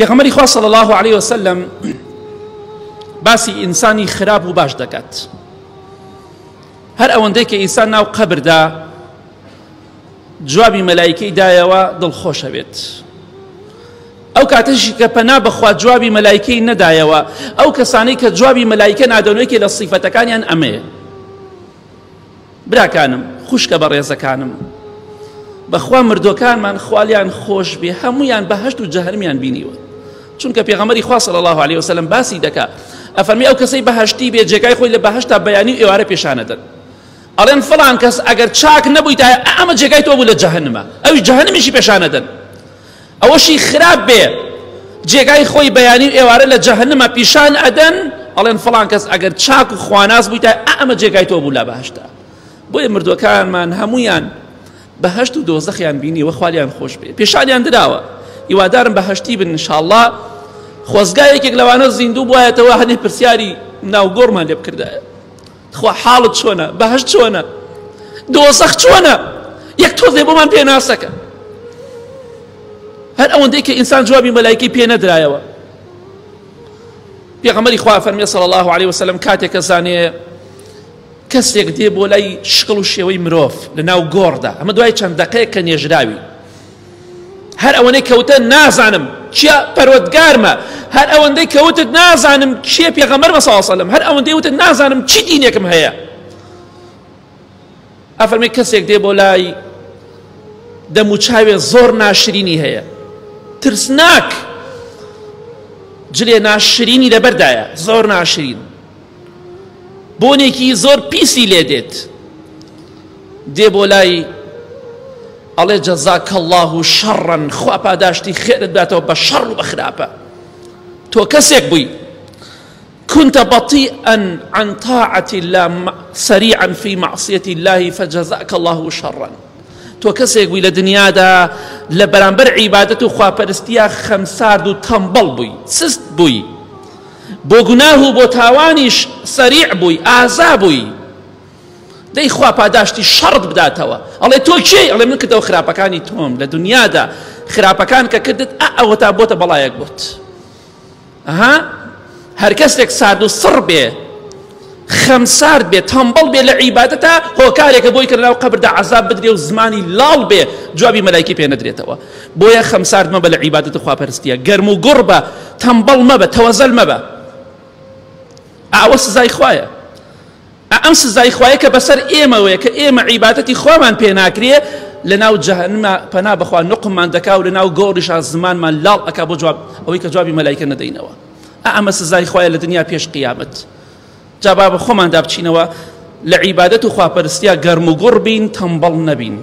پێغەمبەری خوا صلی الله عليه وسلم باسی ئینسانی خراپ و باش دەکات. هەر ئەوەندەی کە ئینسان ناو قەبردا جوابی مەلایکەی دایەوە دڵخۆشە بێت. ئەو کاتەشی کە پەنا بەخوا جوابی مەلایکەی نەدایەوە، ئەو کەسانەی کە جوابی مەلایکە نادەنوێکی لە سیفەتەکانیان ئەمەیە. براکانم، خوشکە بە ڕێزەکانم، بەخوا مردوەکانمان خوالیان خۆش بێ، هەمویان بەهەشت و جەهەنەمیان بینیوە. چونکە پێغەمبەری خوا صلی الله عليه وسلم باسی دەکات، ئەفەرمی ئەو کەسەی بەهەشتی بێ جێگای خۆی لە بەهەشتا بەیانی و ئێوارە پێشانەدەن. ئەڵێن فڵان کەس ئەگەر چاک نەبوویتە ئەمە جێگای تۆ بوو لە جەهەنەمە، ئەوی جەهەنەمیشی پێشانەدەن. ئەوەشی خراپ بێ جێگای خۆی بەیانی و ئێوارە لە جەهەنەمە پیشان ئەدەن، ئەڵێن فڵان کەس ئەگەر چاک و خواناز بوویتە ئەمە جێگای تۆ بوو لە بەهەشتا. بۆیە مردوەکانمان هەمویان بەهەشت و دۆزەخیان بینیوە، خوالیان خۆش بێ، پێشانیان دراوە. هیوادارم بەهەشتی بن ئینشاءڵڵا. خۆزگایەکێک لەوانە زیندوو بوایەتەوە هەنێ پرسیاری ناوگۆڕمان لێ بکردایە، خوا حاڵت چۆنە، بەهەشت چۆنە، دۆزەخ چۆنە، یەک تۆزێ بۆمان پێ ناسەکە. هەر ئەوەندەی کە ئینسان جوابی مەلایکەی پێ نەدرایەوە. پێغەمبەری خوا فەرمێ صلی الله عليه وسلم کاتێک کە زانێ کەسێک دێ بۆ لای شقڵ و شێوەی مرۆڤ لە ناو گۆڕدا، ئەمە دوای چەند دەقەیەک کە نێژراوی، هەر ئەوەندەی کەوتە نازانم چیە پەروەردگارمە، هەر ئەوەندەی کەوتت نازانم چیە پێغەمبەرمە صلی الله عليه وسلم، هەر ئەوەندەی وتت نازانم چی دینێکم هەیە. ئەفەرمێ کەسێک دێ بۆ لای دەم و چاوێ زۆر ناشرینی هەیە، ترسناک، جلێ ناشرینی لەبەردایە، زۆر ناشرین، بۆنێکی زۆر پیسی لێ دێت، دێ بۆ لای ئەڵێ جەزاکە الله شەڕەن، خوا پاداشتی خێرت باتەوە بە شەڕ و بە خراپە. تۆ کەسێک بووی كنت بطيئا عن طاعة الله سريعا في معصية الله فجزاك الله شرا. تۆ کەسێک بووی لە دنیادا لە بەرامبەر عیبادەت و خواپەرستیە خەمسارد و تەمبەڵ بووی، سست بووی، بۆ گوناه و بۆ تاوانیش سەریع بووی، ئازا بووی، دەی خوا پاداشتی شەڕت بداتەوە. ئەڵێ تۆ کێی؟ ئەڵێ من کردەوە خراپەکانی تۆم لە دنیادا، خراپەکان کە کردت ئەوە تا بۆتە بەڵایەک بوت. ئەها هەر کەسێک سارد و سڕ بێ، خەمسارد بێ، تەمبەڵ بێ لە عیبادەتە، هۆکارێکە بۆی کە لەناو قەبردا عەزاب بدرێ و زمانی لاڵ بێ، جوابی مەلایکەی پێ نەدرێتەوە. بۆیە خەمسارد مەبە لە عیبادەت و خواپەرستیە، گەرم و گوڕ بە، تەمبەڵ مەبە، تەوەزەل مەبە. ئەوە سزای خوایە. ئەم سزای خوایە کە بەسەر ئێمەوەیە کە ئێمە عیبادەتی خۆمان پێ ناکرێ، لە ناو جەهەنەمە پەنا بەخوا نوقممان دەکا و لە ناو گۆڕیشا زمانمان لاڵ ئەکا بۆ جواب ئەوەی کە جوابی مەلایکە نەدەینەوە. ئەمە سزای خوایە لە دنیا پێش قیامەت. جا با بە خۆماندا بچینەوە لە عیبادەت و خواپەرستیە گەرم و گوڕ بین، تەمبەڵ نەبین.